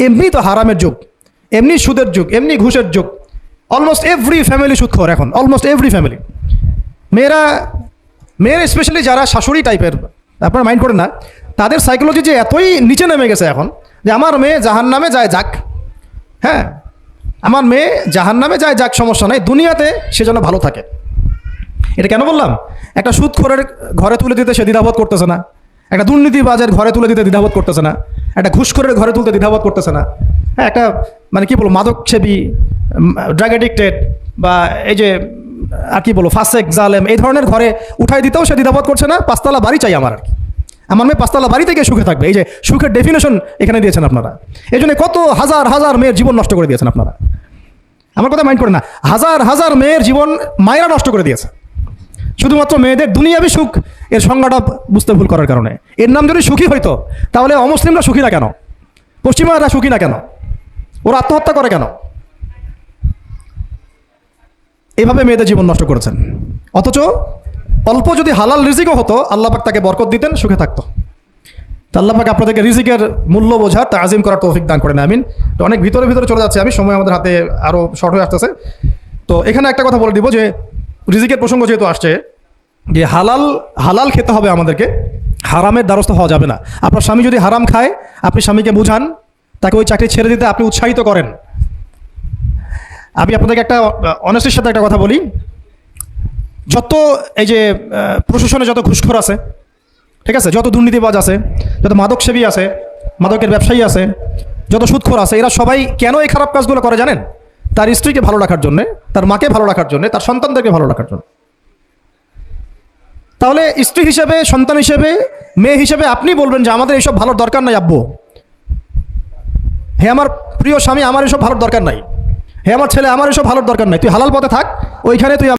এমনি তো হারামের যুগ, এমনি সুদের যুগ, এমনি ঘুষের যুগ। অলমোস্ট এভরি ফ্যামিলি সুদখোর এখন, অলমোস্ট এভরি ফ্যামিলি। মেয়েরা স্পেশালি যারা শাশুড়ি টাইপের, আপনারা মাইন্ড করেন না, তাদের সাইকোলজি যে এতই নিচে নেমে গেছে এখন যে আমার মেয়ে জাহান্নামে যায় যাক, হ্যাঁ আমার মেয়ে জাহান্নামে যায় যাক, সমস্যা নাই, দুনিয়াতে সে যেন ভালো থাকে। এটা কেন বললাম? একটা সুদখোরের ঘরে তুলে দিতে সে দ্বিধাবোধ করতেছে না, একটা দুর্নীতিবাজের ঘরে তুলে দিতে দ্বিধাবোধ করতেছে না, একটা ঘুষখোরের ঘরে তুলতে দ্বিধাবোধ করতেছে না, হ্যাঁ একটা মানে কি বলবো মাদকসেবী, ড্রাগ অ্যাডিক্টেড বা এই যে আর কি বলবো ফাসেক জালেম, এই ধরনের ঘরে উঠাই দিতেও সে দ্বিধাবোধ করছে না। পাঁচতলা বাড়ি চাই আমার, আর কি আমার মেয়ে পাঁচতলা বাড়ি থেকে সুখে থাকবে। এই যে সুখের ডেফিনেশন এখানে দিয়েছেন আপনারা। এই জন্য কত হাজার হাজার মেয়ের জীবন নষ্ট করে দিয়েছেন আপনারা। আমার কথা মাইন্ড করেন না, হাজার হাজার মেয়ের জীবন মায়েরা নষ্ট করে দিয়েছে শুধুমাত্র মেয়েদের দুনিয়াবি সুখ এর সংজ্ঞাটা বুঝতে ভুল করার কারণে। এর নাম যদি সুখী হইতো তাহলে অমুসলিমরা সুখী না কেন, পশ্চিমারা সুখী না কেন, ওরা আত্মহত্যা করে কেন? এইভাবে মেয়েদের জীবন নষ্ট করেছেন। অথচ অল্প যদি হালাল রিজিকও হতো আল্লাহ পাক তাকে বরকত দিতেন, সুখে থাকতো। তা আল্লাহ পাক আপনাদেরকে রিজিকের মূল্য বোঝার, তাজিম করার তৌফিক দান করেন, আমিন। তো অনেক ভিতরে ভিতরে চলে যাচ্ছে আমি, সময় আমাদের হাতে আরও শর্ট হয়ে আসতেছে। তো এখানে একটা কথা বলে দিব যে রিজিকের প্রসঙ্গ যেহেতু আসছে, যে হালাল খেতে হবে আমাদেরকে, হারামের দ্বারস্থ হওয়া যাবে না। আপনার স্বামী যদি হারাম খায় আপনি স্বামীকে বুঝান, তাকে ওই চাকরি ছেড়ে দিতে আপনি উৎসাহিত করেন। আমি আপনাদেরকে একটা অনেস্টির সাথে একটা কথা বলি, যত এই যে প্রশাসনে যত ঘুষখোর আছে, ঠিক আছে, যত দুর্নীতিবাজ আছে, যত মাদকসেবী আছে, মাদকের ব্যবসায়ী আছে, যত সুদখোর আছে, এরা সবাই কেন এই খারাপ কাজগুলো করে জানেন? তার স্ত্রীকে ভালো রাখার জন্যে, তার মাকে ভালো রাখার জন্যে, তার সন্তানদেরকে ভালো রাখার জন্য। তাহলে স্ত্রী হিসেবে, সন্তান হিসেবে, মেয়ে হিসেবে আপনি বলবেন যে আমাদের এইসব ভালোর দরকার নাই আব্বু, হে আমার প্রিয় স্বামী আমার এসব ভালোর দরকার নাই, হে আমার ছেলে আমার এসব ভালোর দরকার নাই, তুই হালাল পথে থাক, ওইখানে তুই